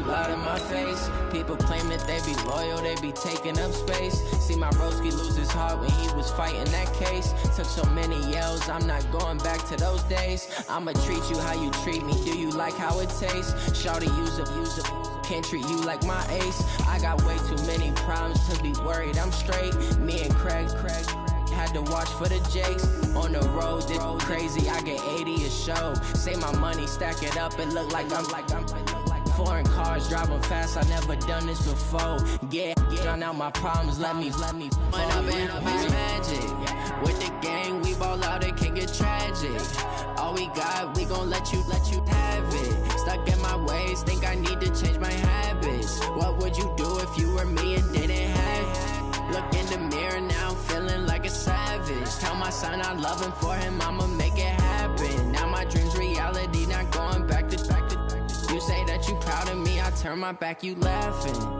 you loud in my face. People claim that they be loyal, they be taking up space. See my broski lose his heart when he was fighting that case. Took so many yells, I'm not going back to those days. I'ma treat you how you treat me, do you like how it tastes? Shawty use up, can't treat you like my ace. I got way too many problems to be worried, I'm straight. Me and Craig had to watch for the Jakes. On the road, this crazy, I get 80 a show. Say my money, stack it up, it look like I'm foreign cars, driving fast, I never done this before. Get drown out my problems, let me When I've been magic. With the gang, we ball out, it can get tragic. All we got, we gon' let you have it. Stuck in my ways, think I need to change my habits. What would you do if you were me and didn't have it? Look in the mirror now, I'm feeling like a savage. Tell my son I love him, for him I'ma make it happen. Now my dream's reality, not going back to. You say that you proud of me, I turn my back, you laughing.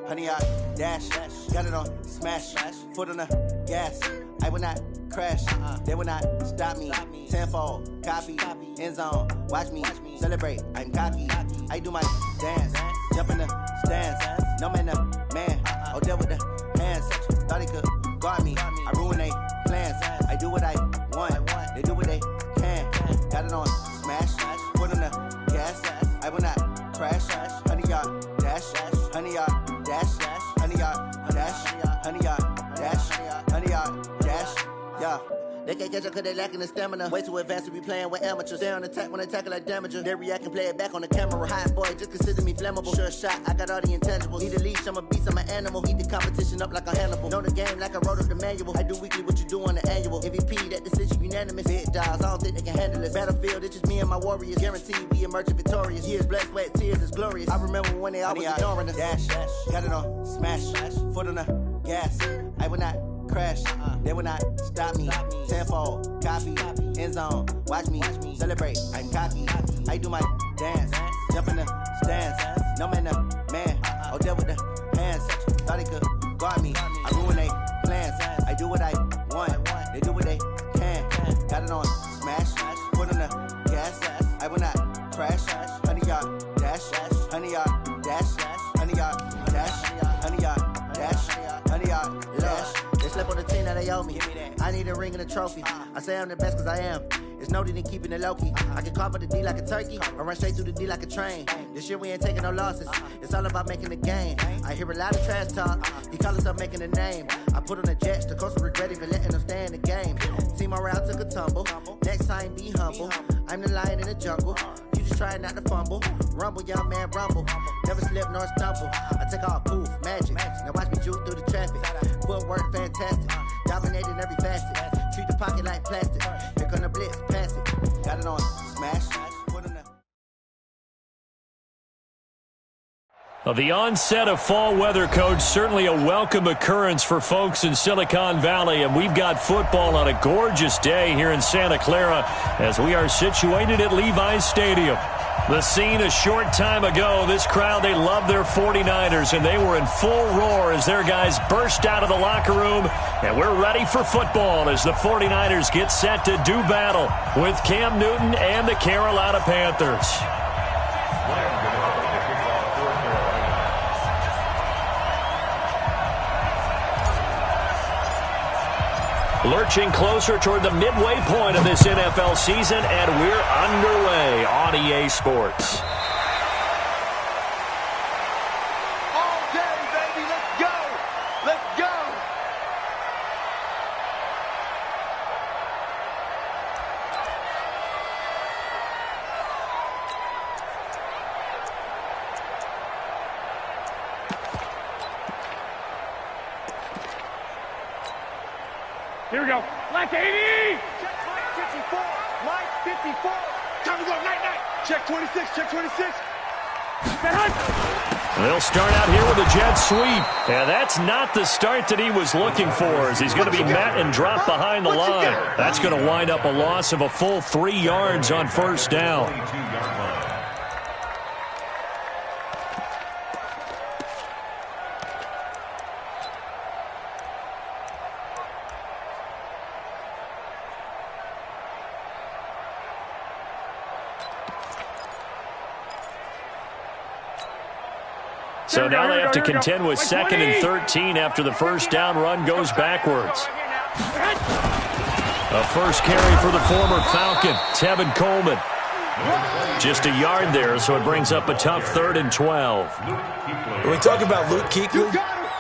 Honey, I dash, got it on smash, foot on the gas. I will not crash, they will not stop me. Tenfold, copy, end zone, watch me celebrate. I'm cocky, I do my dance, jump in the stands. No man, the man, oh, deal with the hands. Thought he could guard me, I ruin they plans. I do what I want, they do what they can. Got it on smash, foot on the gas. I will not crash, honey, y'all dash, honey, y'all dash, honey, y'all dash, honey, y'all dash, honey, y'all dash, yeah. They can't catch up cause they lacking the stamina. Way too advanced to be playing with amateurs. Stay on attack when they tackle like damager. They react and play it back on the camera. Hot boy, just consider me flammable. Sure shot, I got all the intangibles. Need a leash, I'm a beast, I'm an animal. Eat the competition up like a Hannibal. Know the game like I wrote up the manual. I do weekly what you do on the annual. MVP, that decision unanimous. Big dogs, I don't think they can handle it. Battlefield, it's just me and my warriors. Guaranteed we emerge victorious. Years, blood, sweat, tears, it's glorious. I remember when they always ignoring us. Dash, got it on smash, foot on the gas. I will not crash, they will not stop me. Tenfold, copy, end zone, watch me celebrate. I'm cocky, I do my dance, jump in the stands. No man, the man, oh, deal with the hands. Thought he could guard me, I ruin they plans. I do what I want, they do what they can. Got it on smash, foot on the gas. I will not crash, honey, y'all dash, honey, y'all dash, honey, y'all dash, honey, y'all dash, honey, y'all dash. They slept on the team that they owe me. I need a ring and a trophy. I say I'm the best cause I am. It's no need in keeping it low-key. I can carve up the D like a turkey or run straight through the D like a train. This year we ain't taking no losses. It's all about making the game. I hear a lot of trash talk. He call himself making a name. I put on the Jets. The coach will regret even letting them stay in the game. Team morale took a tumble. Next time be humble. I'm the lion in the jungle. You just try not to fumble. Rumble, young man, rumble. Never slip nor stumble. I take off, poof, magic. Now watch me juke through the traffic. Footwork fantastic. Dominating every facet. Treat the pocket like plastic. Here come the blitz, pass it. Got it on smash. Put in the Well, the onset of fall weather, Coach, certainly a welcome occurrence for folks in Silicon Valley, and we've got football on a gorgeous day here in Santa Clara as we are situated at Levi's Stadium. The scene a short time ago, this crowd, they love their 49ers, and they were in full roar as their guys burst out of the locker room, and we're ready for football as the 49ers get set to do battle with Cam Newton and the Carolina Panthers. Lurching closer toward the midway point of this NFL season, and we're underway on EA Sports. All day, baby, let's go! Let's go! Here we go. Black 80! Check Mike 54. Mike 54. Time to go. Night, night. Check 26. Check 26. That hunt! They'll start out here with a jet sweep. And that's not the start that he was looking for, as he's going to be met and dropped behind the line. That's going to wind up a loss of a full 3 yards on first down. So now they have to contend with 2nd and 13 after the first down run goes backwards. A first carry for the former Falcon, Tevin Coleman. Just a yard there, so it brings up a tough 3rd and 12. When we talk about Luke Kuechly,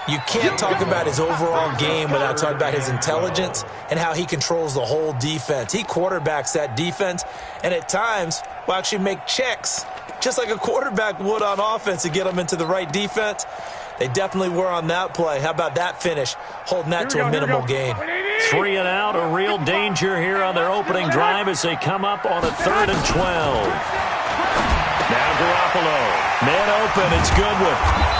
you can't talk about his overall game without talking about his intelligence and how he controls the whole defense. He quarterbacks that defense, and at times will actually make checks, just like a quarterback would on offense, to get them into the right defense. They definitely were on that play. How about that finish, holding that to a minimal gain? 3 and out, a real danger here on their opening drive as they come up on a 3rd and 12. Now Garoppolo, man open, it's Goodwin.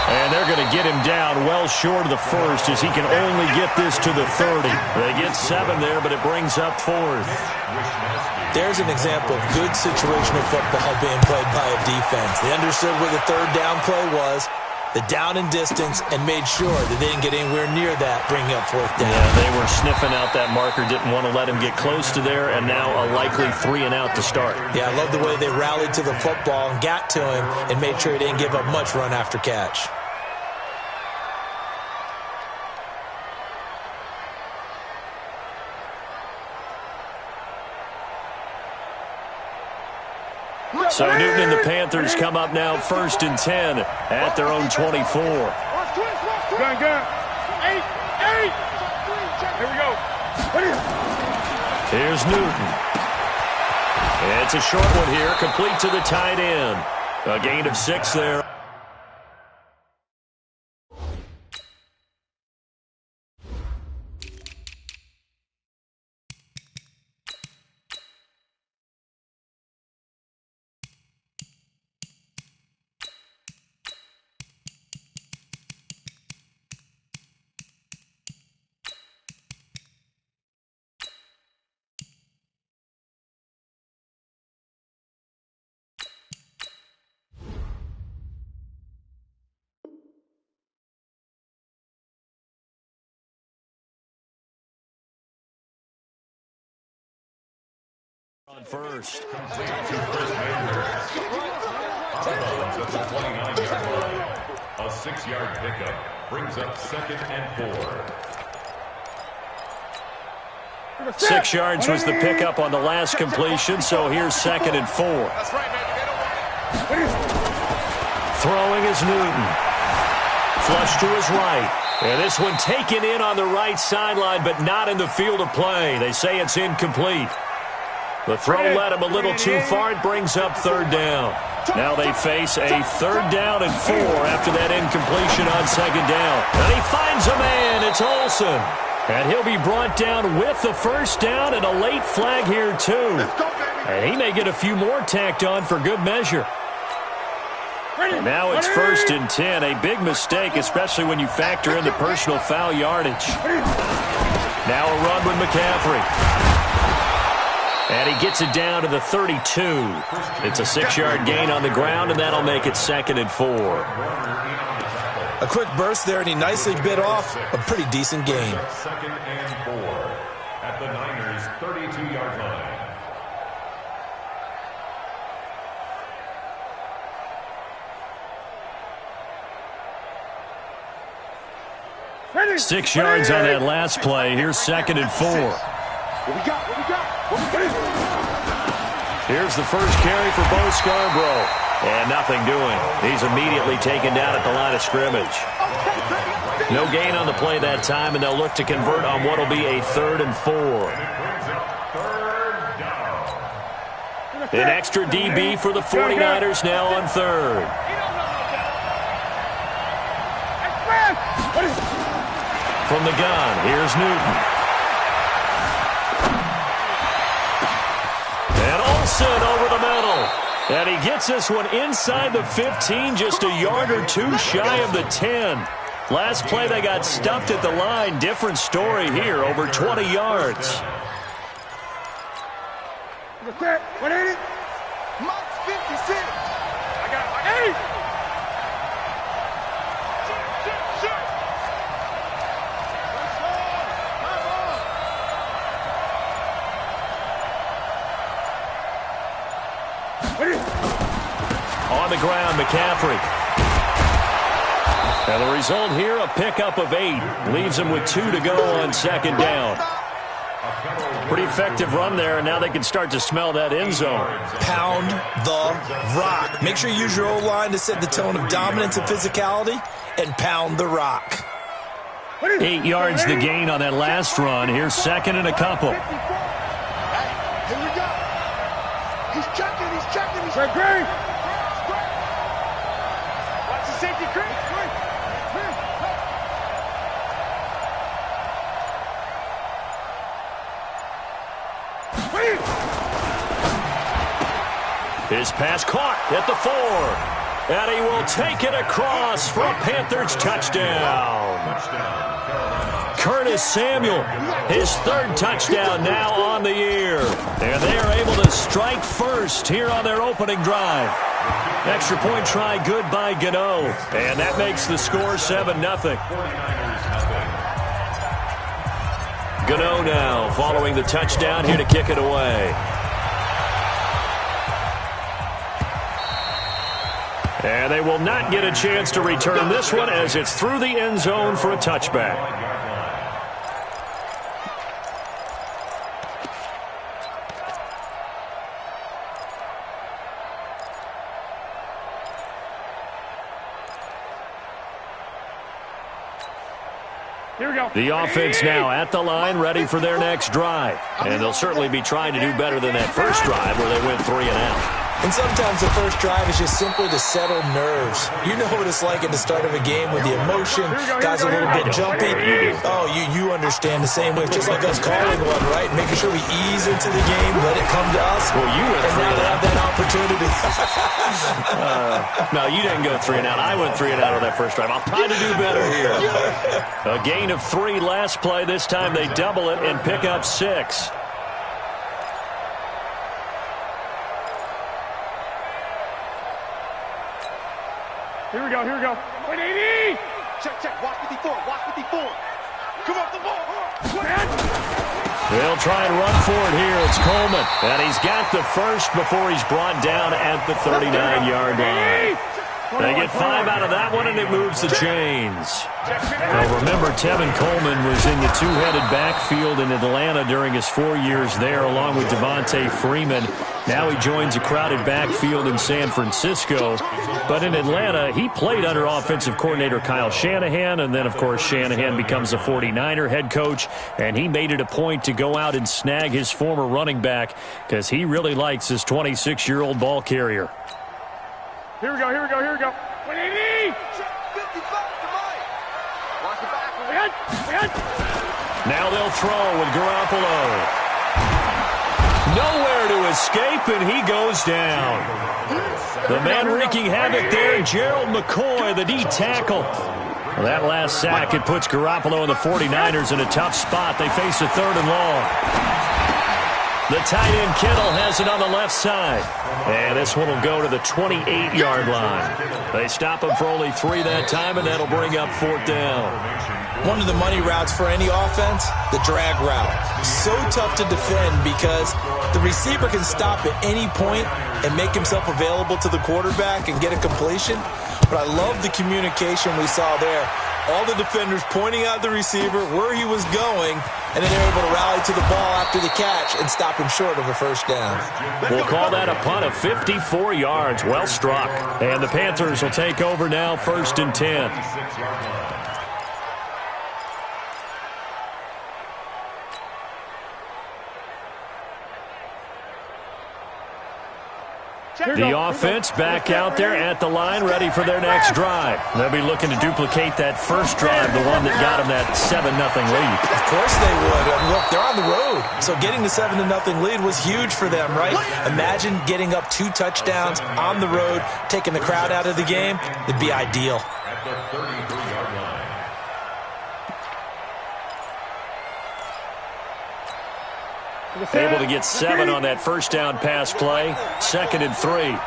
And they're going to get him down well short of the first, as he can only get this to the 30. They get 7 there, but it brings up 4th. There's an example of good situational football being played by a defense. They understood where the 3rd down play was, the down and distance, and made sure that they didn't get anywhere near that, bringing up 4th down. Yeah, they were sniffing out that marker, didn't want to let him get close to there, and now a likely 3 and out to start. Yeah, I love the way they rallied to the football and got to him and made sure he didn't give up much run after catch. So Newton and the Panthers come up now 1st and 10 at their own 24. Gun. 8. Here we go. Here's Newton. It's a short one here, complete to the tight end. A gain of 6 there. On first. A 6-yard pickup brings up 2nd and 4. 6 yards was the pickup on the last completion, so here's 2nd and 4. That's right, baby. Throwing is Newton. Flush to his right. And this one taken in on the right sideline, but not in the field of play. They say it's incomplete. The throw led him a little too far. It brings up 3rd down. Now they face a 3rd down and 4 after that incompletion on 2nd down. And he finds a man. It's Olsen. And he'll be brought down with the 1st down and a late flag here, too. And he may get a few more tacked on for good measure. And now it's 1st and 10. A big mistake, especially when you factor in the personal foul yardage. Now a run with McCaffrey. And he gets it down to the 32. It's a 6-yard gain on the ground, and that'll make it 2nd and 4. A quick burst there, and he nicely bit off a pretty decent gain. 2nd and 4 at the Niners' 32-yard line. 6 yards on that last play. Here's 2nd and 4. Here's the first carry for Bo Scarborough. And nothing doing. He's immediately taken down at the line of scrimmage. No gain on the play that time, and they'll look to convert on what will be a 3rd and 4. An extra DB for the 49ers now on 3rd. From the gun, here's Newton. And Olsen over the middle. And he gets this one inside the 15, just a yard or two shy of the 10. Last play, they got stuffed at the line. Different story here, over 20 yards. 180. Max 56. I got 8. On the ground, McCaffrey. And the result here, a pickup of 8. Leaves him with 2 to go on second down. Pretty effective run there, and now they can start to smell that end zone. Pound the rock. Make sure you use your O-line to set the tone of dominance and physicality, and pound the rock. 8 yards the gain on that last run. Here's second and a couple. Hey, here we go. He's checking, he's checking, he's checking. Watch the safety, Chris. His pass caught at the 4. And he will take it across for a Panthers touchdown. Curtis Samuel, his 3rd touchdown now on the year. And they are able to strike first here on their opening drive. Extra point try good by Gano. And that makes the score 7-0. Gano now following the touchdown here to kick it away. And they will not get a chance to return this one as it's through the end zone for a touchback. Here we go. The offense now at the line, ready for their next drive. And they'll certainly be trying to do better than that first drive where they went 3 and out. And sometimes the first drive is just simply to settle nerves. You know what it's like at the start of a game with the emotion, guys a little bit jumpy. Oh, you understand the same way, just like us calling one, right? Making sure we ease into the game, let it come to us. Well, you went and now they have that opportunity. No, you didn't go 3 and out. I went 3 and out on that first drive. I'll try to do better here. A gain of 3 last play. This time they double it and pick up 6. Here we go, here we go. 180! Check, watch 54, watch 54. Come on, the ball. They'll try and run for it here. It's Coleman. And he's got the first before he's brought down at the 39-yard line. They get 5 out of that one, and it moves the chains. Now, remember, Tevin Coleman was in the 2-headed backfield in Atlanta during his 4 years there, along with Devontae Freeman. Now he joins a crowded backfield in San Francisco. But in Atlanta, he played under offensive coordinator Kyle Shanahan, and then, of course, Shanahan becomes a 49er head coach, and he made it a point to go out and snag his former running back because he really likes his 26-year-old ball carrier. Here we go, here we go, here we go. 180! Now they'll throw with Garoppolo. Nowhere to escape, and he goes down. The man wreaking havoc there, Gerald McCoy, the D tackle. Well, that last sack, it puts Garoppolo and the 49ers in a tough spot. They face a 3rd and long. The tight end Kittle has it on the left side. And this one will go to the 28-yard line. They stop him for only 3 that time, and that'll bring up 4th down. One of the money routes for any offense, the drag route. So tough to defend because the receiver can stop at any point and make himself available to the quarterback and get a completion. But I love the communication we saw there. All the defenders pointing out the receiver, where he was going, and then they're able to rally to the ball after the catch and stop him short of a first down. We'll call that a punt of 54 yards. Well struck. And the Panthers will take over now, 1st and 10. The offense back out there at the line, ready for their next drive. They'll be looking to duplicate that first drive, the one that got them that 7-0 lead. Of course they would. Look, they're on the road, so getting the 7-0 lead was huge for them, right? Imagine getting up 2 touchdowns on the road, taking the crowd out of the game. It'd be ideal. At the 33-yard line. Able to get 7 on that first down pass play. 2nd and 3. No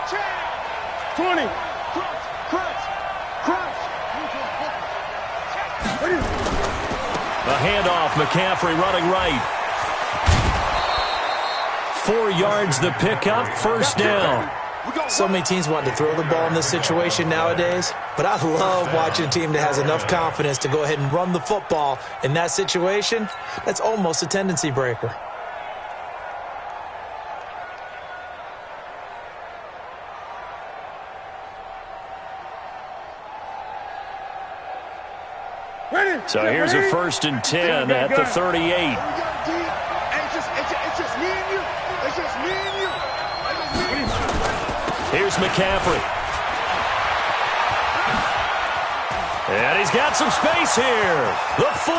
chance. 20. Crunch. A handoff. McCaffrey running right. 4 yards the pickup. First down. So many teams want to throw the ball in this situation nowadays, but I love watching a team that has enough confidence to go ahead and run the football. In that situation, that's almost a tendency breaker. So here's a 1st and 10 at the 38. It's just me and you. It's just me and you. Here's McCaffrey. And he's got some space here. The 40.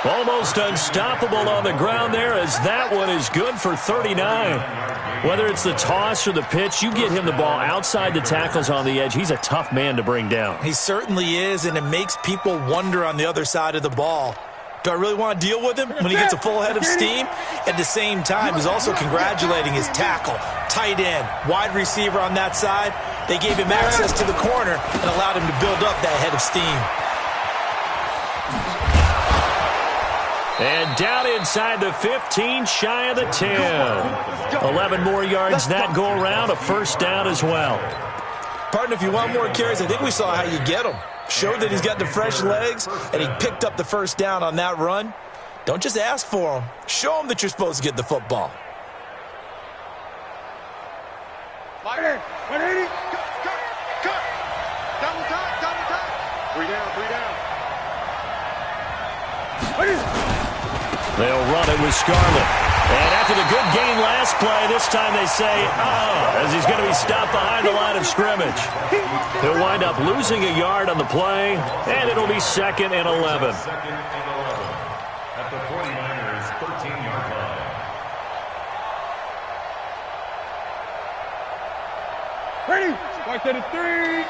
Almost unstoppable on the ground there, as that one is good for 39. Whether it's the toss or the pitch, you get him the ball outside the tackles on the edge. He's a tough man to bring down. He certainly is, and it makes people wonder on the other side of the ball. Do I really want to deal with him when he gets a full head of steam? At the same time, he's also congratulating his tackle, tight end, wide receiver on that side. They gave him access to the corner and allowed him to build up that head of steam. And down inside the 15, shy of the 10. 11 more yards that go around, a first down as well. Partner, if you want more carries, I think we saw how you get him. Showed that he's got the fresh legs, and he picked up the first down on that run. Don't just ask for him. Show him that you're supposed to get the football. 180. Cut. Double time. 3 down. They'll run it with Scarlett. And after the good gain last play, this time they say, as he's going to be stopped behind the line of scrimmage. He'll wind up losing a yard on the play, and it'll be 2nd and 11. 2nd and 11. At the 49ers' 13-yard line. Ready. Strike to the 3.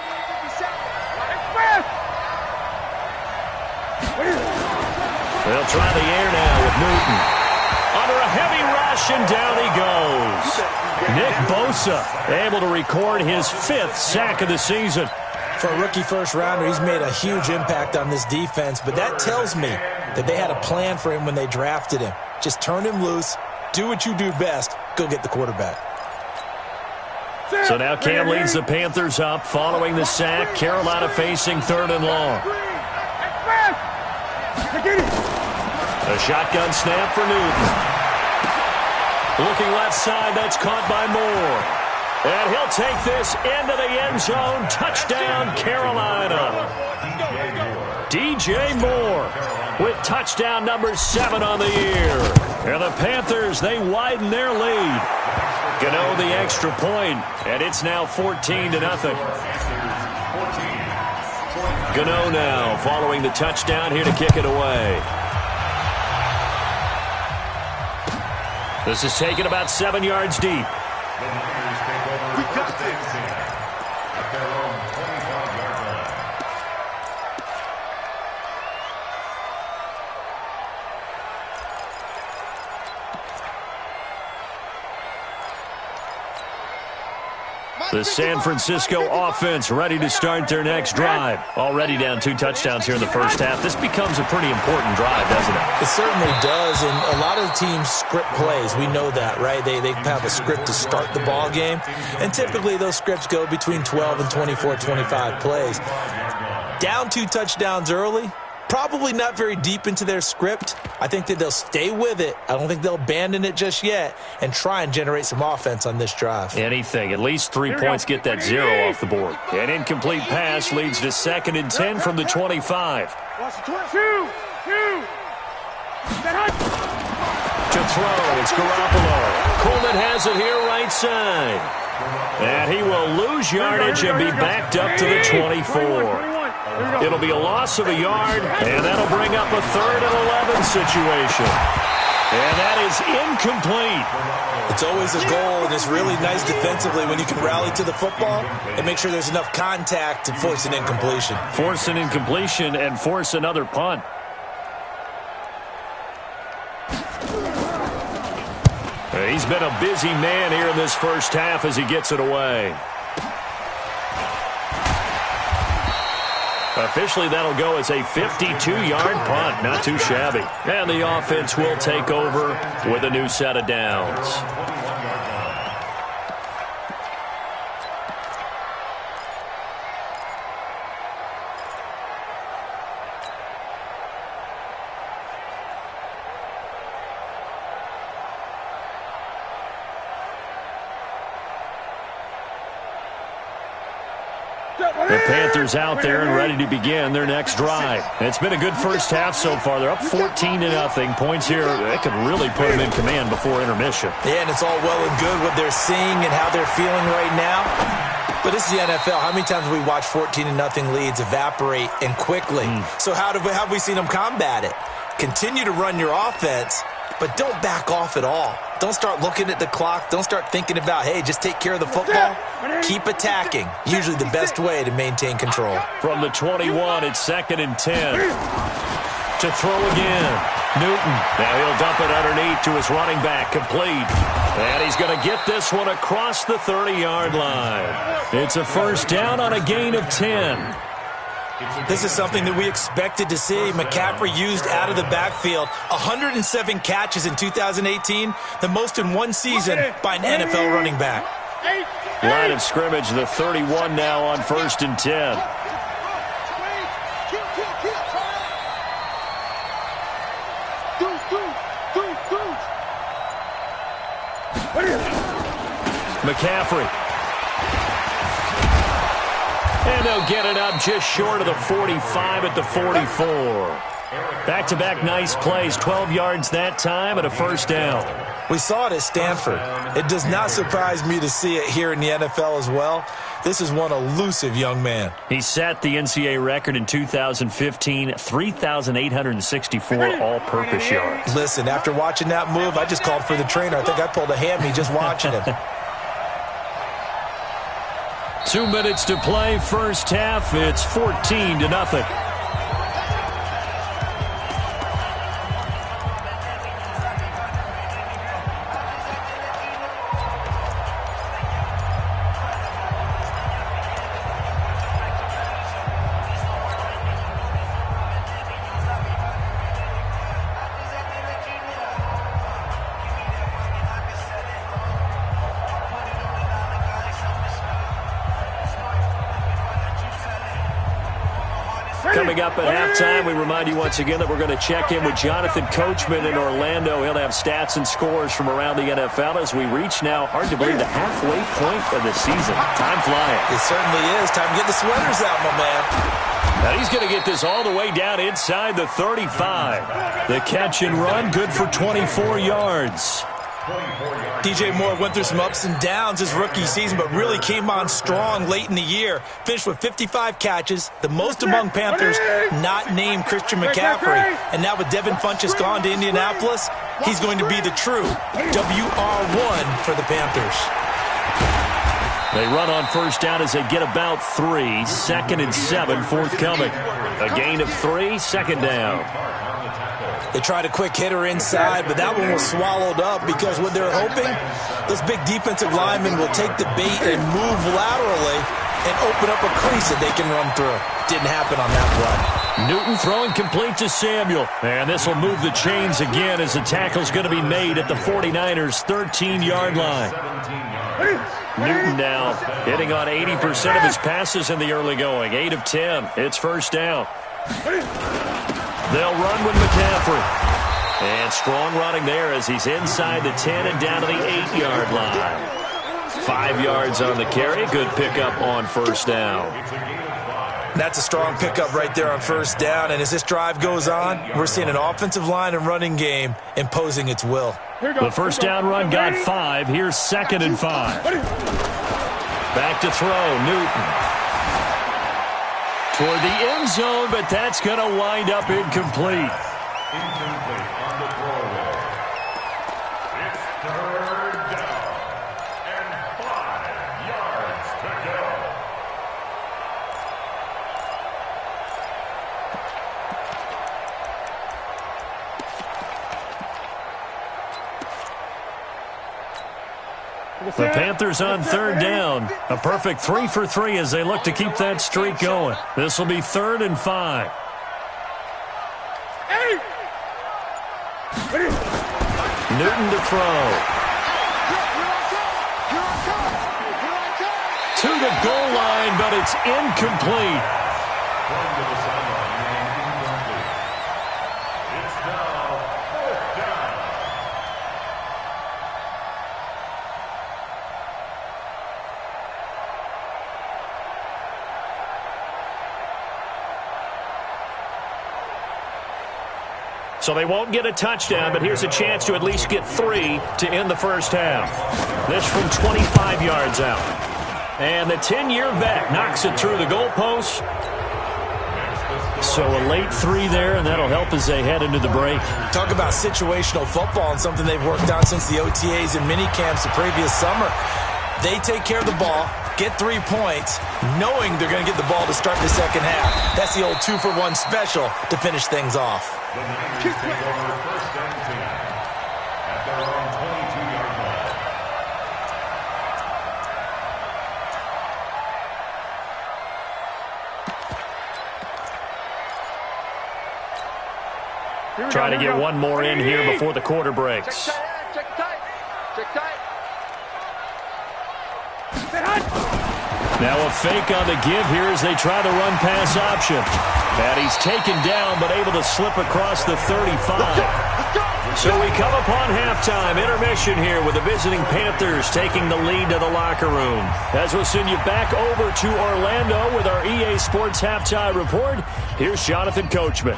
They'll try the air now with Newton. Under a heavy rush, and down he goes. Nick Bosa able to record his 5th sack of the season. For a rookie first-rounder, he's made a huge impact on this defense, but that tells me that they had a plan for him when they drafted him. Just turn him loose, do what you do best, go get the quarterback. So now Cam leads the Panthers up following the sack. Carolina facing 3rd and long. A shotgun snap for Newton. Looking left side, that's caught by Moore. And he'll take this into the end zone. Touchdown, Carolina. DJ Moore with touchdown number 7 on the year. And the Panthers, they widen their lead. Gano the extra point, and it's now 14-0. Gano now following the touchdown here to kick it away. This is taken about 7 yards deep. The Niners take over first and 10 at their own 25-yard line. The San Francisco offense ready to start their next drive. Already down 2 touchdowns here in the first half. This becomes a pretty important drive, doesn't it? It certainly does, and a lot of the teams script plays. We know that, right? They have a script to start the ball game, and typically those scripts go between 12 and 24, 25 plays. Down 2 touchdowns early, probably not very deep into their script. I think that they'll stay with it. I don't think they'll abandon it just yet and try and generate some offense on this drive. Anything. At least 3 points get that 0 off the board. An incomplete pass leads to 2nd and 10 from the 25. Two. To throw. It's Garoppolo. Coleman has it here right side. And he will lose yardage and be backed up to the 24. It'll be a loss of a yard, and that'll bring up a 3rd and 11 situation. And that is incomplete. It's always a goal, and it's really nice defensively when you can rally to the football and make sure there's enough contact to force an incompletion. Force an incompletion and force another punt. He's been a busy man here in this first half as he gets it away. Officially, that'll go as a 52-yard punt. Not too shabby. And the offense will take over with a new set of downs. The Panthers out there and ready to begin their next drive. It's been a good first half so far. They're up 14-0. Points here, they could really put them in command before intermission. Yeah, and it's all well and good what they're seeing and how they're feeling right now. But this is the NFL. How many times have we watched 14-0 leads evaporate and quickly? So how have we seen them combat it? Continue to run your offense, but don't back off at all. Don't start looking at the clock. Don't start thinking about, hey, just take care of the football. Keep attacking. Usually the best way to maintain control. From the 21, it's 2nd and 10. To throw again. Newton. Now he'll dump it underneath to his running back. Complete. And he's going to get this one across the 30-yard line. It's a first down on a gain of 10. This is something that we expected to see. McCaffrey used out of the backfield. 107 catches in 2018, the most in one season by an NFL running back. Line of scrimmage, the 31 now on 1st and 10. McCaffrey. And they'll get it up just short of the 45 at the 44. Back-to-back nice plays, 12 yards that time and a first down. We saw it at Stanford. It does not surprise me to see it here in the NFL as well. This is one elusive young man. He set the NCAA record in 2015, 3,864 all-purpose yards. Listen, after watching that move, I just called for the trainer. I think I pulled a hammy just watching him. 2 minutes to play, first half. It's 14-0. Coming up at halftime, we remind you once again that we're going to check in with Jonathan Coachman in Orlando. He'll have stats and scores from around the NFL as we reach now, hard to believe, the halfway point of the season. Time flying. It certainly is. Time to get the sweaters out, my man. Now he's going to get this all the way down inside the 35. The catch and run, good for 24 yards. DJ Moore went through some ups and downs his rookie season, but really came on strong late in the year. Finished with 55 catches, the most among Panthers not named Christian McCaffrey. And now with Devin Funchess gone to Indianapolis, he's going to be the true WR1 for the Panthers. They run on first down as they get about 3. 2nd and 7 forthcoming. A gain of 3, 2nd down. They tried a quick hitter inside, but that one was swallowed up because what they're hoping, those big defensive linemen will take the bait and move laterally and open up a crease that they can run through. Didn't happen on that play. Newton throwing complete to Samuel. And this will move the chains again as the tackle's going to be made at the 49ers' 13-yard line. Newton now hitting on 80% of his passes in the early going. 8 of 10. It's first down. They'll run with McCaffrey. And strong running there as he's inside the 10 and down to the 8-yard line. 5 yards on the carry. Good pickup on first down. That's a strong pickup right there on first down. And as this drive goes on, we're seeing an offensive line and running game imposing its will. The first down run got 5. Here's 2nd and 5. Back to throw, Newton. Toward the end zone, but that's going to wind up incomplete. Incomplete on the throwaway. It's 3rd down and 5 yards to go. The Panthers on 3rd down. A perfect 3 for 3 as they look to keep that streak going. This will be 3rd and 5. Newton to throw. To the goal line, but it's incomplete. Going to the sideline and incomplete. It's now 4th down. So they won't get a touchdown, but here's a chance to at least get 3 to end the first half. This from 25 yards out. And the 10-year vet knocks it through the goalpost. So a late 3 there, and that'll help as they head into the break. Talk about situational football and something they've worked on since the OTAs and mini camps the previous summer. They take care of the ball, get 3 points, knowing they're going to get the ball to start the second half. That's the old 2-for-1 special to finish things off. The Niners take over 1st and 10 at their own 22-yard line. Trying to get one more in here before the quarter breaks. Check tight. Now a fake on the give here as they try the run-pass option. And he's taken down but able to slip across the 35. So we come upon halftime intermission here with the visiting Panthers taking the lead to the locker room. As we'll send you back over to Orlando with our EA Sports Halftime Report, here's Jonathan Coachman.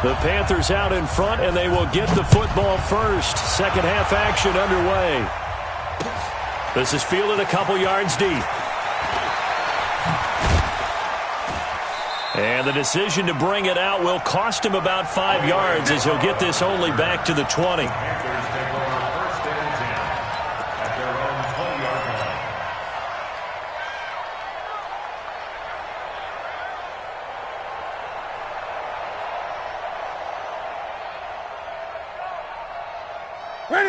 The Panthers out in front, and they will get the football first. Second half action underway. This is fielded a couple yards deep. And the decision to bring it out will cost him about 5 yards as he'll get this only back to the 20. Panthers take over 1st and 10 at their own 20-yard line.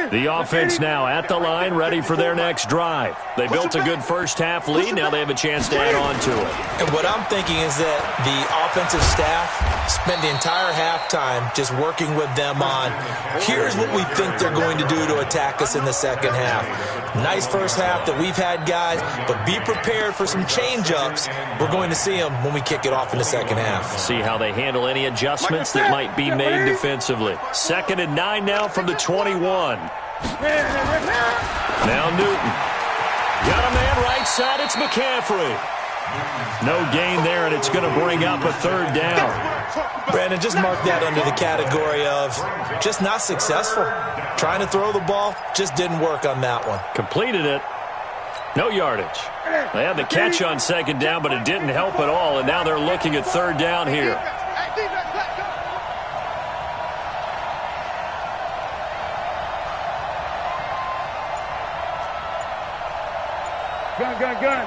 The offense now at the line, ready for their next drive. They built a good first half lead. Now they have a chance to add on to it. And what I'm thinking is that the offensive staff spent the entire halftime just working with them on, here's what we think they're going to do to attack us in the second half. Nice first half that we've had, guys, but be prepared for some change-ups. We're going to see them when we kick it off in the second half. See how they handle any adjustments that might be made defensively. 2nd and 9 now from the 21. Now Newton. Got a man right side. It's McCaffrey. No gain there, and it's going to bring up a 3rd down. Brandon, just mark that under the category of just not successful. Trying to throw the ball, just didn't work on that one. Completed it. No yardage. They had the catch on 2nd down, but it didn't help at all, and now they're looking at 3rd down here. Gun.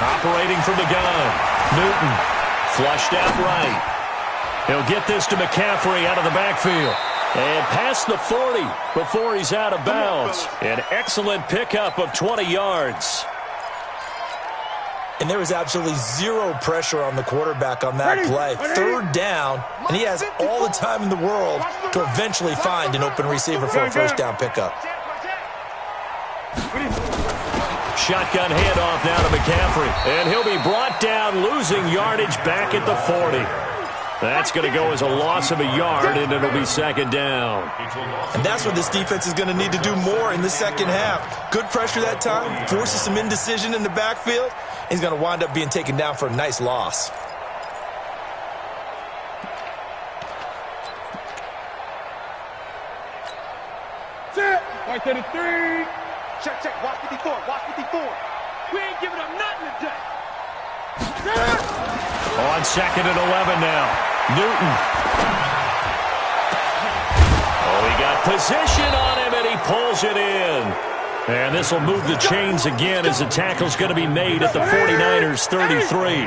Operating from the gun. Newton flushed out right. He'll get this to McCaffrey out of the backfield. And past the 40 before he's out of bounds. An excellent pickup of 20 yards. And there was absolutely zero pressure on the quarterback on that play. 3rd down, and he has all the time in the world to eventually find an open receiver for a 1st down pickup. shotgun handoff now to McCaffrey. And he'll be brought down, losing yardage back at the 40. That's going to go as a loss of a yard, and it'll be second down. And that's what this defense is going to need to do more in the second half. Good pressure that time, forces some indecision in the backfield. He's going to wind up being taken down for a nice loss. Right to the 3. Check, check. Watch 54. Watch 54. We ain't giving up nothing today. On second and 11 now. Newton. Oh, he got position on him, and he pulls it in. And this will move the chains again as the tackle's going to be made at the 49ers' 33.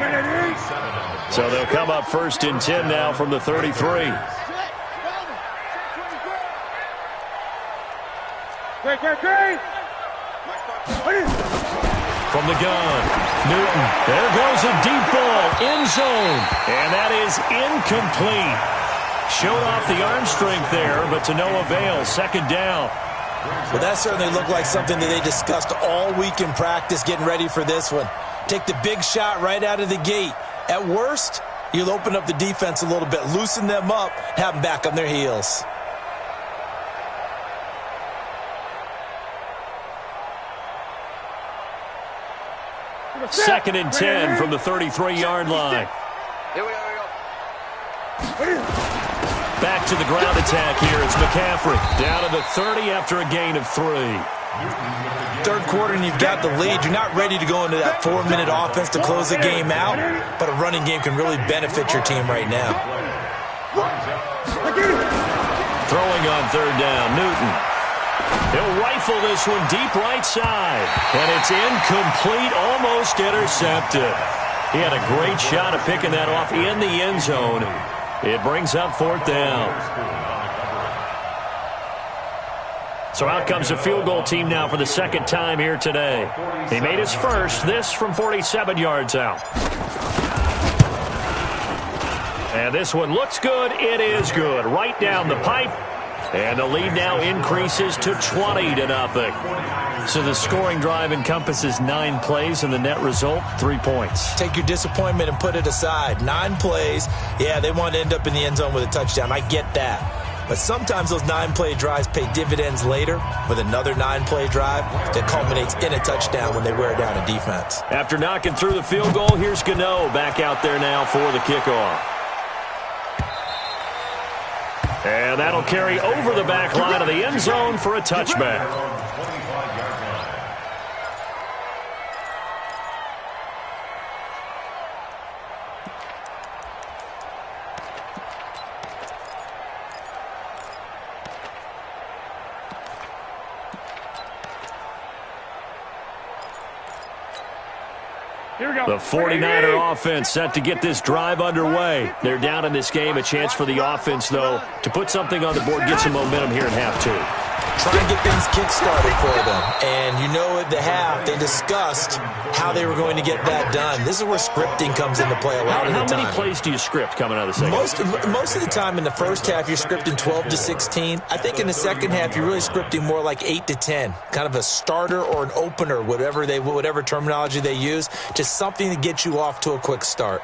So they'll come up first and 10 now from the 33. Great. From the gun, Newton. There goes a deep ball, end zone. And that is incomplete. Showed off the arm strength there, but to no avail. Second down. Well, that certainly looked like something that they discussed all week in practice getting ready for this one. Take the big shot right out of the gate. At worst, you'll open up the defense a little bit, loosen them up, have them back on their heels. Second and 10 from the 33-yard line. Here we go. Back to the ground attack here. It's McCaffrey down to the 30 after a gain of 3. Third quarter and you've got the lead. You're not ready to go into that 4-minute offense to close the game out, but a running game can really benefit your team right now. Throwing on third down, Newton. He'll rifle this one deep right side. And it's incomplete, almost intercepted. He had a great shot at picking that off in the end zone. It brings up fourth down. So out comes the field goal team now for the second time here today. He made his first, this from 47 yards out. And this one looks good. It is good. Right down the pipe. And the lead now increases to 20-0. So the scoring drive encompasses 9 plays, and the net result, 3 points. Take your disappointment and put it aside. 9 plays. Yeah, they want to end up in the end zone with a touchdown. I get that. But sometimes those 9-play drives pay dividends later with another 9-play drive that culminates in a touchdown when they wear down a defense. After knocking through the field goal, here's Gano back out there now for the kickoff. And that'll carry over the back line of the end zone for a touchback. The 49er offense set to get this drive underway. They're down in this game. A chance for the offense, though, to put something on the board, get some momentum here in half 2. Try and get things kick-started for them. And you know at the half, they discussed how they were going to get that done. This is where scripting comes into play a lot of the time. How many plays do you script coming out of the second? Most of the time in the first half, you're scripting 12 to 16. I think in the second half, you're really scripting more like 8 to 10. Kind of a starter or an opener, whatever terminology they use. Just something to get you off to a quick start.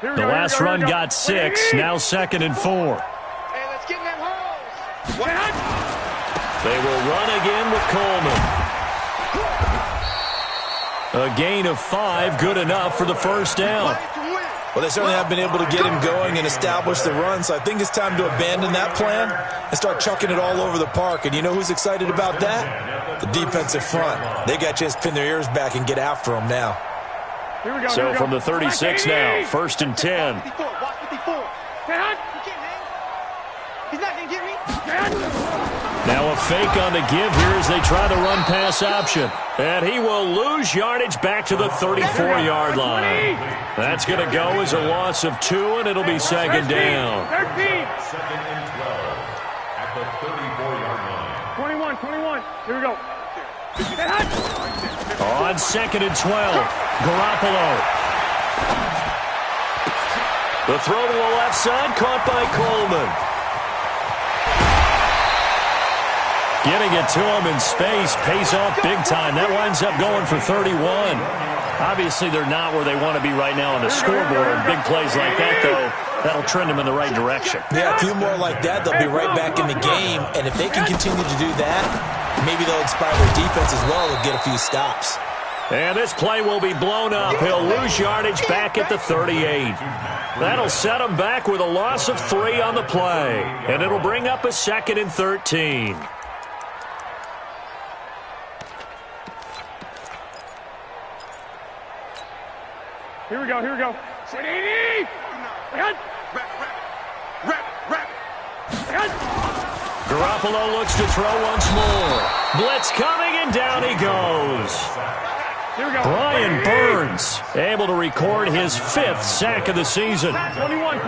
The last run got 6. Now second and 4. They will run again with Coleman. A gain of 5, good enough for the first down. Well, they certainly have been able to get him going and establish the run, so I think it's time to abandon that plan and start chucking it all over the park. And you know who's excited about that? The defensive front. They got a chance to pin their ears back and get after them now. So from the 36 now, first and 10. Now a fake on the give here as they try the run-pass option. And he will lose yardage back to the 34-yard line. That's going to go as a loss of 2, and it'll be second down. 13. Second and 12 at the 34-yard line. 21. Here we go. On second and 12, Garoppolo. The throw to the left side, caught by Coleman. Getting it to him in space pays off big time. That winds up going for 31. Obviously, they're not where they want to be right now on the scoreboard. Big plays like that, though, that'll trend them in the right direction. Yeah, a few more like that, they'll be right back in the game. And if they can continue to do that, maybe they'll inspire their defense as well and get a few stops. And this play will be blown up. He'll lose yardage back at the 38. That'll set him back with a loss of 3 on the play. And it'll bring up a 2nd and 13. Here we go, here we go. Garoppolo looks to throw once more. Blitz coming, and down he goes. Here we go. Brian Burns able to record his 5th sack of the season. 21.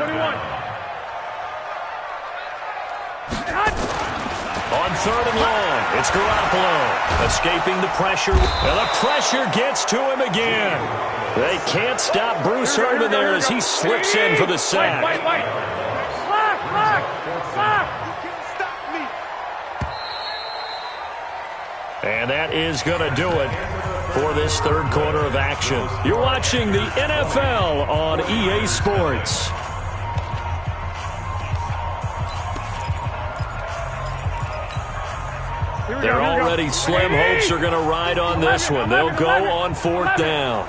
On 3rd and long, it's Garoppolo escaping the pressure. And the pressure gets to him again. They can't stop Bruce Irvin there as he slips in for the sack. Slack. You can't stop me. And that is going to do it for this 3rd quarter of action. You're watching the NFL on EA Sports. They're already slim. Hopes are going to ride on this one. They'll go on 4th down.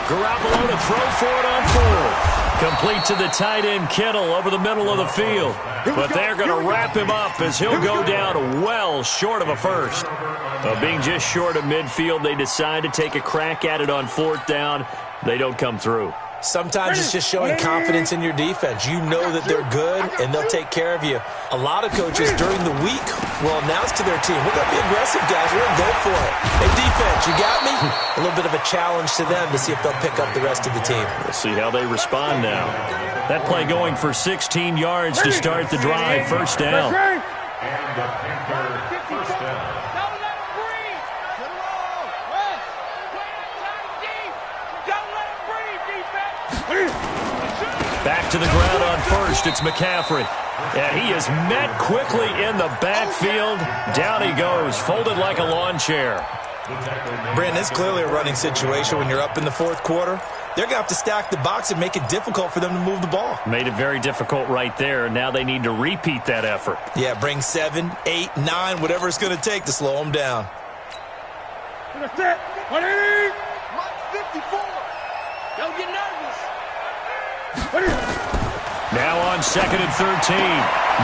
Garoppolo to throw for it on 4th. Complete to the tight end Kittle over the middle of the field. But they're going to wrap him up as he'll go down well short of a first. Being just short of midfield, they decide to take a crack at it on 4th down. They don't come through. Sometimes it's just showing confidence in your defense. You know that they're good, and they'll take care of you. A lot of coaches during the week will announce to their team, we're going to be aggressive, guys. We're going to go for it. Hey, defense, you got me? A little bit of a challenge to them to see if they'll pick up the rest of the team. We'll see how they respond now. That play going for 16 yards to start the drive. 1st down. And the Panther first down. Back to the ground on 1st. It's McCaffrey. And he is met quickly in the backfield. Down he goes, folded like a lawn chair. Brandon, it's clearly a running situation when you're up in the 4th quarter. They're going to have to stack the box and make it difficult for them to move the ball. Made it very difficult right there. Now they need to repeat that effort. Yeah, bring 7, 8, 9, whatever it's going to take to slow them down. That's it. 54. Don't get nervous. Now on 2nd and 13.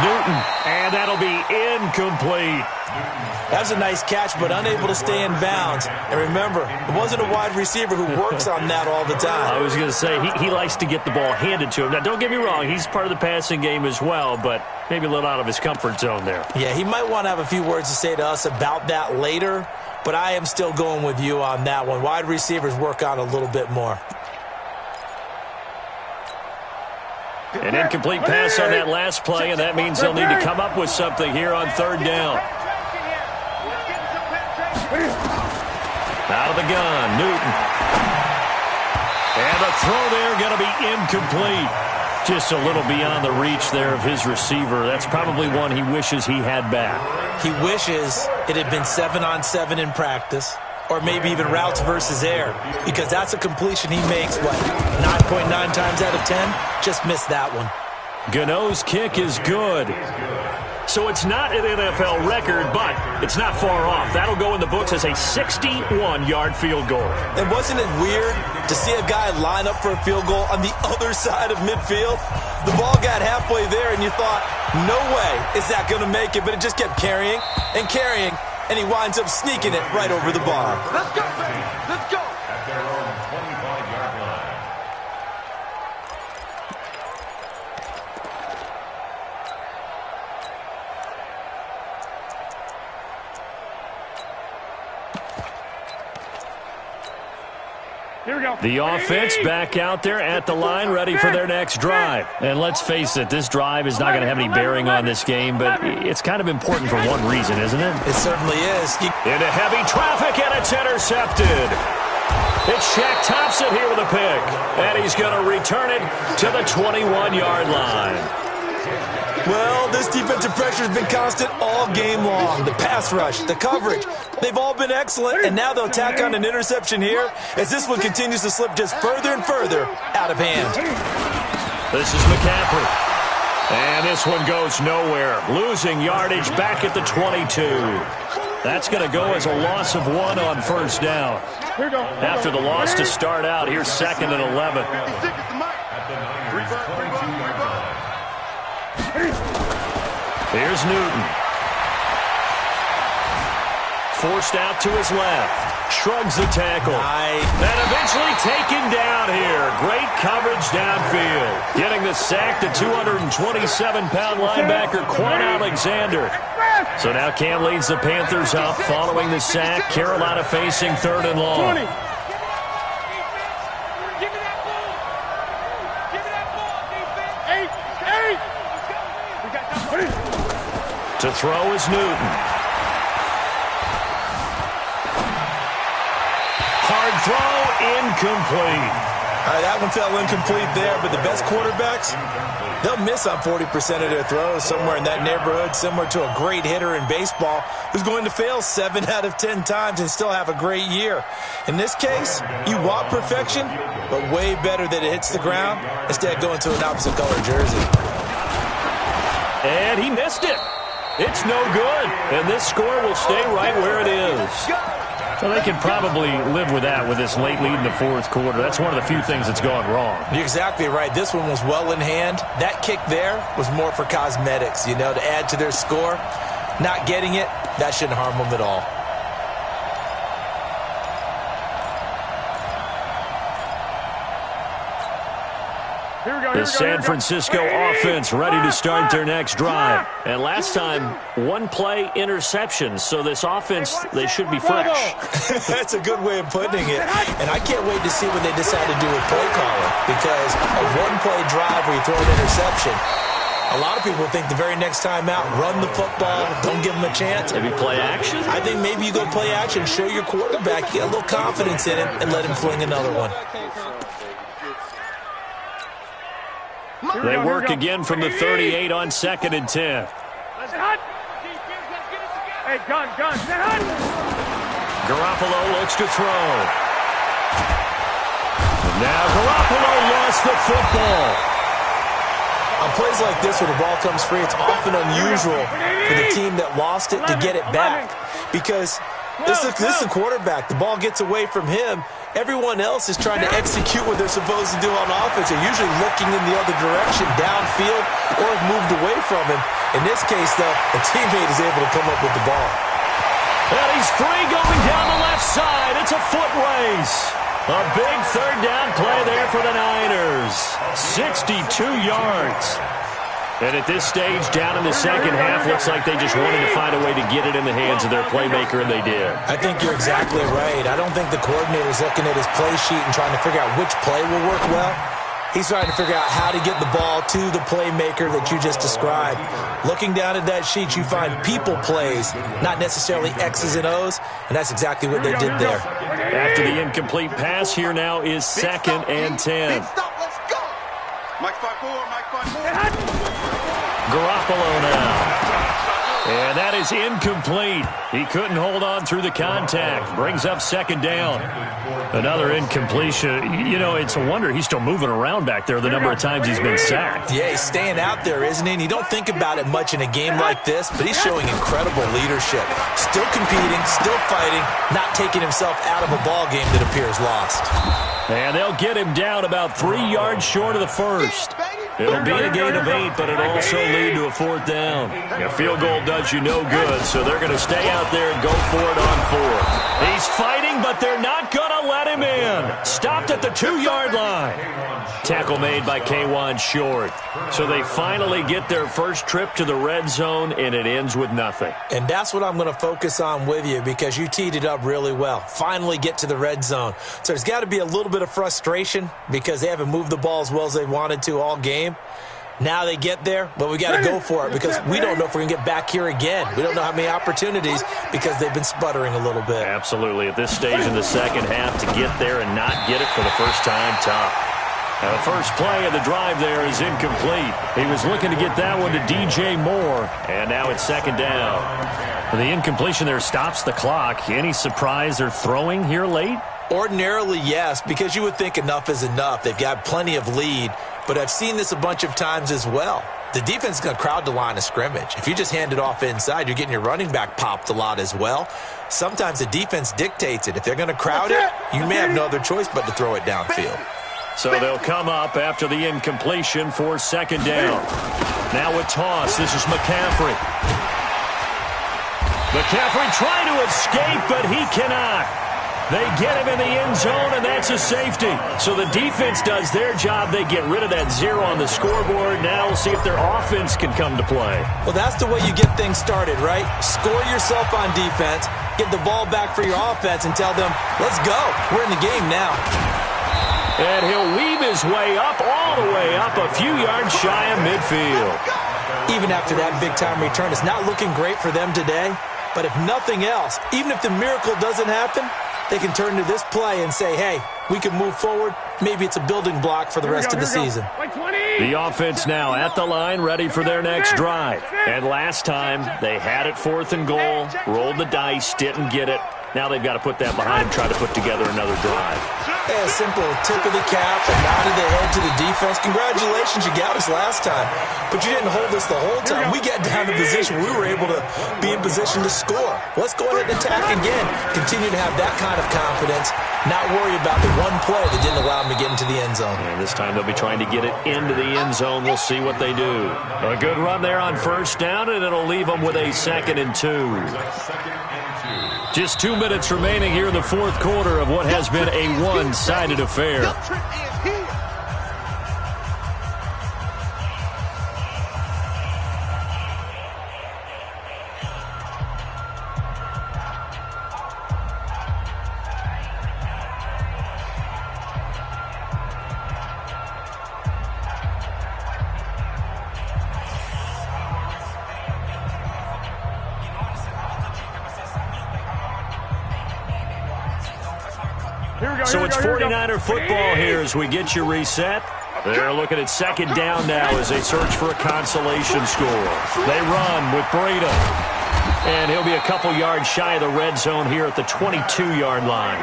Newton, and that'll be incomplete. That was a nice catch, but unable to stay in bounds. And remember, it wasn't a wide receiver who works on that all the time. I was going to say, he likes to get the ball handed to him. Now, don't get me wrong, he's part of the passing game as well, but maybe a little out of his comfort zone there. Yeah, he might want to have a few words to say to us about that later, but I am still going with you on that one. Wide receivers work on a little bit more. An incomplete pass on that last play, and that means they'll need to come up with something here on 3rd down. Out of the gun, Newton. And the throw there going to be incomplete. Just a little beyond the reach there of his receiver. That's probably one he wishes he had back. He wishes it had been 7-on-7 in practice, or maybe even routes versus air, because that's a completion he makes, 9.9 times out of 10? Just missed that one. Gano's kick is good. So it's not an NFL record, but it's not far off. That'll go in the books as a 61-yard field goal. And wasn't it weird to see a guy line up for a field goal on the other side of midfield? The ball got halfway there, and you thought, no way is that going to make it, but it just kept carrying and carrying, and he winds up sneaking it right over the bar. Let's go, baby. Let's go. At their own 25-yard line. Here we go. The offense back out there at the line, ready for their next drive. And let's face it, this drive is not going to have any bearing on this game, but it's kind of important for one reason, isn't it? It certainly is. Into heavy traffic, and it's intercepted. It's Shaq Thompson here with a pick, and he's going to return it to the 21-yard line. Well, this defensive pressure has been constant all game long. The pass rush, the coverage, they've all been excellent, and now they'll tack on an interception here as this one continues to slip just further and further out of hand. This is McCaffrey. And this one goes nowhere. Losing yardage back at the 22. That's going to go as a loss of 1 on first down. After the loss to start out, here's 2nd and 11. Here's Newton. Forced out to his left. Shrugs the tackle. And eventually taken down here. Great coverage downfield. Getting the sack, the 227-pound linebacker, Quan Alexander. So now Cam leads the Panthers up following the sack. Carolina facing 3rd and long. To throw is Newton. Hard throw, incomplete. All right, that one fell incomplete there, but the best quarterbacks, they'll miss on 40% of their throws, somewhere in that neighborhood, similar to a great hitter in baseball who's going to fail 7 out of 10 times and still have a great year. In this case, you want perfection, but way better that it hits the ground instead of going to an opposite color jersey. And he missed it. It's no good. And this score will stay right where it is. So they can probably live with that with this late lead in the 4th quarter. That's one of the few things that's gone wrong. You're exactly right. This one was well in hand. That kick there was more for cosmetics, to add to their score. Not getting it, that shouldn't harm them at all. The San Francisco offense ready to start their next drive. And last time, 1-play interception. So this offense, they should be fresh. That's a good way of putting it. And I can't wait to see what they decide to do with play calling. Because a 1-play drive where you throw an interception, a lot of people think the very next time out, run the football, don't give them a chance. Maybe play action? I think maybe you go play action, show your quarterback, you get a little confidence in him, and let him fling another one. They work again from the 38 on 2nd and 10. Hey, gun. Garoppolo looks to throw. And now Garoppolo lost the football. On plays like this where the ball comes free, it's often unusual for the team that lost it to get it back. Because this is a quarterback. The ball gets away from him. Everyone else is trying to execute what they're supposed to do on offense. They're usually looking in the other direction, downfield, or have moved away from him. In this case, though, a teammate is able to come up with the ball. And he's free going down the left side. It's a foot race. A big 3rd down play there for the Niners. 62 yards. And at this stage, down in the second half, looks like they just wanted to find a way to get it in the hands of their playmaker, and they did. I think you're exactly right. I don't think the coordinator's looking at his play sheet and trying to figure out which play will work well. He's trying to figure out how to get the ball to the playmaker that you just described. Looking down at that sheet, you find people plays, not necessarily X's and O's, and that's exactly what they did there. After the incomplete pass, here now is 2nd and 10. Mike 5-4. Garoppolo now. And that is incomplete. He couldn't hold on through the contact. Brings up 2nd down. Another incompletion. It's a wonder he's still moving around back there the number of times he's been sacked. Yeah, he's staying out there, isn't he? And you don't think about it much in a game like this, but he's showing incredible leadership. Still competing, still fighting, not taking himself out of a ball game that appears lost. And they'll get him down about 3 yards short of the first. It'll be a gain of 8, but it'll also lead to a 4th down. A field goal does you no good, so they're going to stay out there and go for it on 4th. He's fighting, but they're not going to let him in. Stopped at the 2-yard line. Tackle made by K'Wan Short. So they finally get their first trip to the red zone, and it ends with nothing. And that's what I'm going to focus on with you because you teed it up really well. Finally get to the red zone. So there's got to be a little bit of frustration because they haven't moved the ball as well as they wanted to all game. Now they get there, but we got to go for it because we don't know if we're going to get back here again. We don't know how many opportunities because they've been sputtering a little bit. Absolutely. At this stage in the second half, to get there and not get it for the first time, tough. Now the first play of the drive there is incomplete. He was looking to get that one to DJ Moore, and now it's second down. The incompletion there stops the clock. Any surprise they're throwing here late? Ordinarily, yes, because you would think enough is enough. They've got plenty of lead, but I've seen this a bunch of times as well. The defense is going to crowd the line of scrimmage. If you just hand it off inside, you're getting your running back popped a lot as well. Sometimes the defense dictates it. If they're going to crowd it, you may have no other choice but to throw it downfield. So they'll come up after the incompletion for second down. Now a toss. This is McCaffrey. McCaffrey trying to escape, but he cannot. They get him in the end zone, and that's a safety. So the defense does their job. They get rid of that 0 on the scoreboard. Now we'll see if their offense can come to play. Well, that's the way you get things started, right? Score yourself on defense, get the ball back for your offense, and tell them, let's go. We're in the game now. And he'll weave his way up, all the way up, a few yards shy of midfield. Even after that big-time return, it's not looking great for them today. But if nothing else, even if the miracle doesn't happen, they can turn to this play and say, hey, we can move forward. Maybe it's a building block for the rest of the season. The offense now at the line, ready for their next drive. And last time, they had it 4th and goal, rolled the dice, didn't get it. Now they've got to put that behind them, try to put together another drive. Yeah, simple tip of the cap, a nod of the head to the defense. Congratulations, you got us last time. But you didn't hold us the whole time. We got down to position where we were able to be in position to score. Let's go ahead and attack again. Continue to have that kind of confidence, not worry about the one play that didn't allow them to get into the end zone. And this time they'll be trying to get it into the end zone. We'll see what they do. A good run there on first down, and it'll leave them with a 2nd and 2. Just 2 minutes remaining here in the fourth quarter of what has been a one-sided affair. So it's 49er football here as we get you reset. They're looking at second down now as they search for a consolation score. They run with Breida. And he'll be a couple yards shy of the red zone here at the 22-yard line.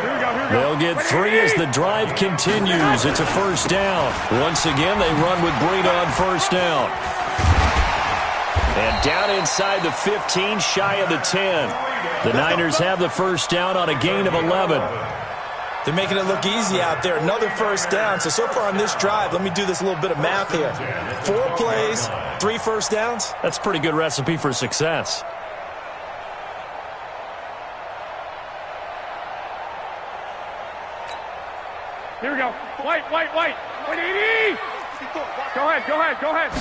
They'll get 3 as the drive continues. It's a first down. Once again, they run with Breida on first down. And down inside the 15, shy of the 10. The Niners have the first down on a gain of 11. They're making it look easy out there. Another first down. So far on this drive, let me do this little bit of math here. 4 plays, 3 first downs. That's a pretty good recipe for success. Here we go. White. 180. Go ahead.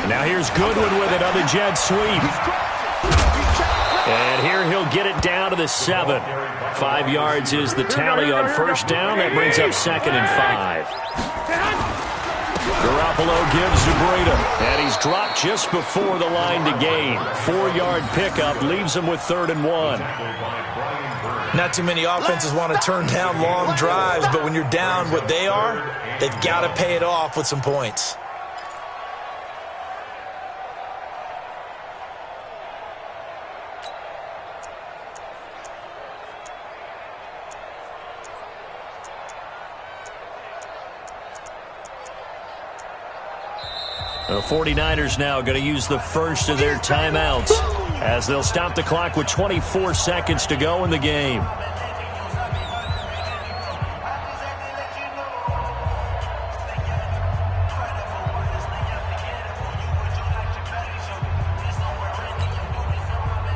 Now here's Goodwin with it on the jet sweep. And here he'll get it down to the 7. 5 yards is the tally on first down. That brings up 2nd and 5. Garoppolo gives to Breida, and he's dropped just before the line to gain. 4-yard pickup leaves him with 3rd and 1. Not too many offenses want to turn down long drives, but when you're down what they are, they've got to pay it off with some points. The 49ers now going to use the first of their timeouts as they'll stop the clock with 24 seconds to go in the game.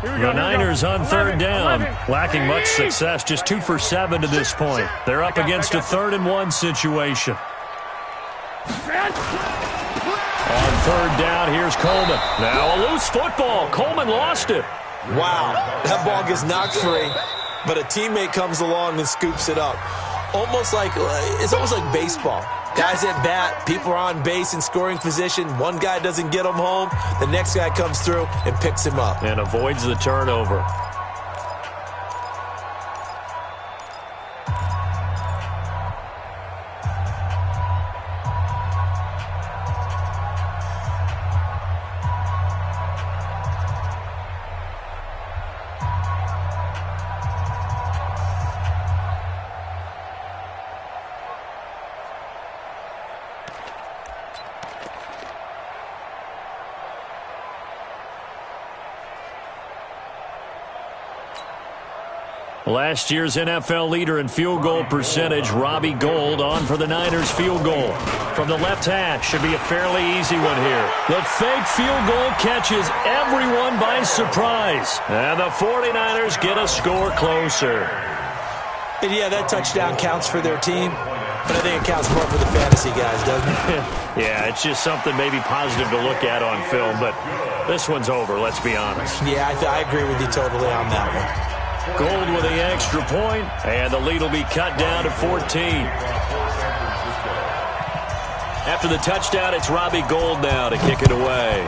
The Niners on third down, lacking much success, just 2 for 7 to this point. They're up against a 3rd and 1 situation. On third down, here's Coleman. Now a loose football. Coleman lost it. Wow, that ball gets knocked free, but a teammate comes along and scoops it up. It's almost like baseball. Guys at bat, people are on base in scoring position. One guy doesn't get him home. The next guy comes through and picks him up. And avoids the turnover. Last year's NFL leader in field goal percentage, Robbie Gould, on for the Niners field goal. From the left hash, should be a fairly easy one here. The fake field goal catches everyone by surprise. And the 49ers get a score closer. And yeah, that touchdown counts for their team, but I think it counts more for the fantasy guys, doesn't it? Yeah, it's just something maybe positive to look at on film, but this one's over, let's be honest. Yeah, I agree with you totally on that one. Gould with the extra point, and the lead will be cut down to 14. After the touchdown, it's Robbie Gould now to kick it away.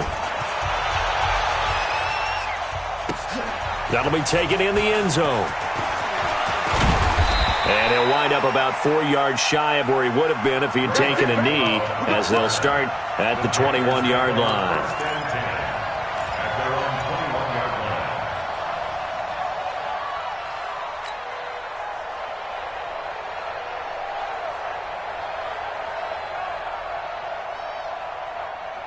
That'll be taken in the end zone. And he'll wind up about 4 yards shy of where he would have been if he had taken a knee, as they'll start at the 21-yard line.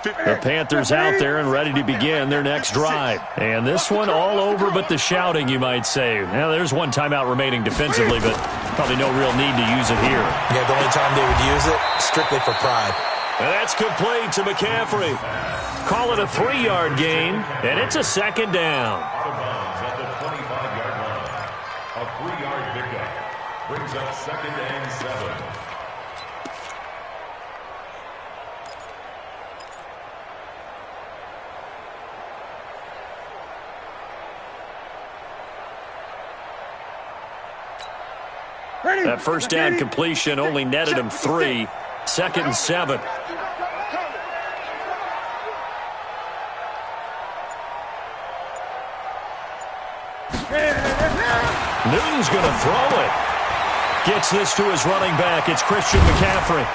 The Panthers out there and ready to begin their next drive. And this one all over but the shouting, you might say. Now, there's one timeout remaining defensively, but probably no real need to use it here. Yeah, the only time they would use it, strictly for pride. And that's complete to McCaffrey. Call it a 3-yard gain, and it's a second down. Out of bounds at the 25-yard line. A 3-yard pickup brings up 2nd and 7. That first down completion only netted him 3. 2nd and 7. Newton's going to throw it. Gets this to his running back. It's Christian McCaffrey.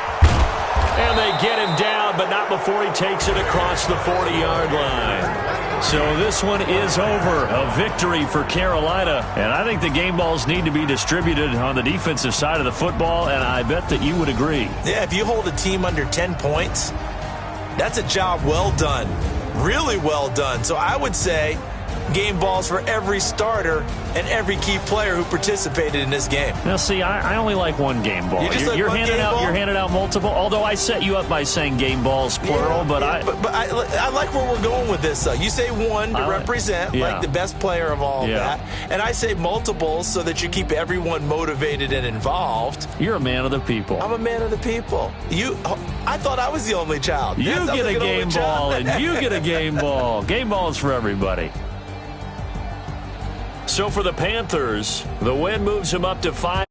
And they get him down, but not before he takes it across the 40-yard line. So this one is over. A victory for Carolina. And I think the game balls need to be distributed on the defensive side of the football, and I bet that you would agree. Yeah, if you hold a team under 10 points, that's a job well done. Really well done. So I would say game balls for every starter and every key player who participated in this game. Now, see, I only like one game ball. You're handing out multiple. Although I set you up by saying game balls plural, but I like where we're going with this. You say one to represent like the best player of all that, and I say multiples so that you keep everyone motivated and involved. You're a man of the people. I'm a man of the people. I thought I was the only child. You get a game ball, and you get a game ball. Game balls for everybody. So for the Panthers, the win moves them up to 5.